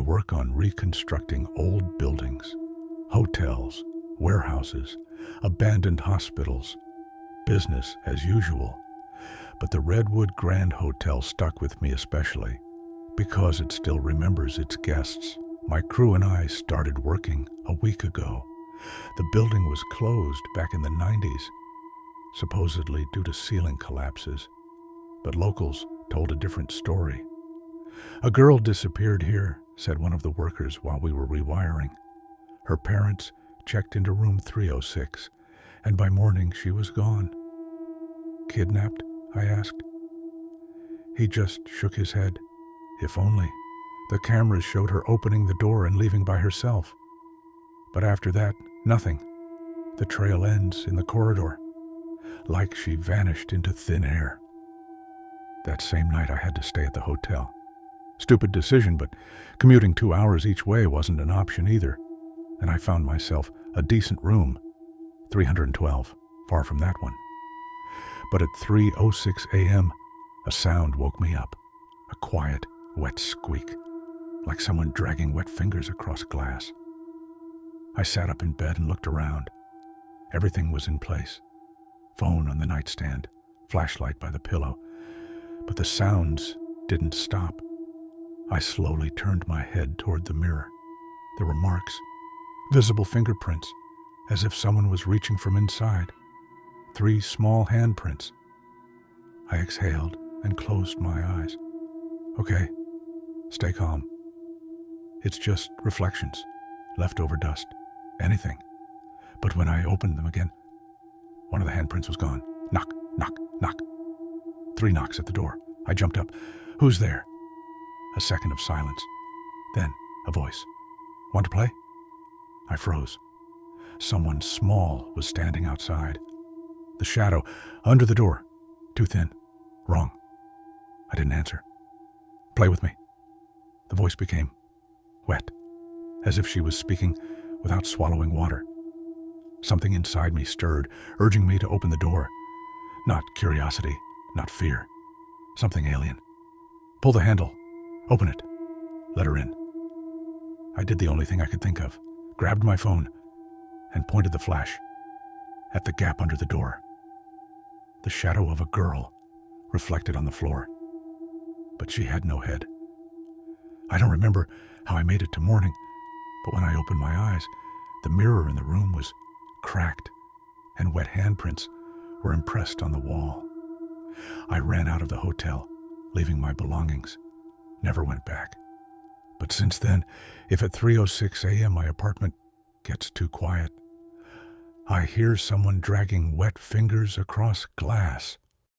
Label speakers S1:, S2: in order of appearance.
S1: work on reconstructing old buildings, hotels, warehouses, abandoned hospitals, business as usual. But the Redwood Grand Hotel stuck with me especially because it still remembers its guests. My crew and I started working a week ago. The building was closed back in the 90s, supposedly due to ceiling collapses, but locals told a different story. A girl disappeared here, said one of the workers while we were rewiring. Her parents checked into room 306, and by morning she was gone. Kidnapped? I asked. He just shook his head. If only. The cameras showed her opening the door and leaving by herself. But after that, nothing. The trail ends in the corridor, like she vanished into thin air. That same night I had to stay at the hotel. Stupid decision, but commuting 2 hours each way wasn't an option either, and I found myself a decent room, 312, far from that one. But at 3:06 a.m., a sound woke me up, a quiet, wet squeak, like someone dragging wet fingers across glass. I sat up in bed and looked around. Everything was in place. Phone on the nightstand, flashlight by the pillow. But the sounds didn't stop. I slowly turned my head toward the mirror. There were marks, visible fingerprints, as if someone was reaching from inside. 3 small handprints. I exhaled and closed my eyes. Okay, stay calm. It's just reflections, leftover dust, anything. But when I opened them again, one of the handprints was gone. Knock, knock, knock. 3 knocks at the door. I jumped up. Who's there? A second of silence. Then a voice. Want to play? I froze. Someone small was standing outside. The shadow under the door. Too thin. Wrong. I didn't answer. Play with me. The voice became wet, as if she was speaking without swallowing water. Something inside me stirred, urging me to open the door. Not curiosity, not fear. Something alien. Pull the handle. Open it. Let her in. I did the only thing I could think of, grabbed my phone, and pointed the flash at the gap under the door. The shadow of a girl reflected on the floor, but she had no head. I don't remember how I made it to morning, but when I opened my eyes, the mirror in the room was cracked, and wet handprints were impressed on the wall. I ran out of the hotel, leaving my belongings. Never went back. But since then, if at 3:06 a.m. my apartment gets too quiet, I hear someone dragging wet fingers across glass,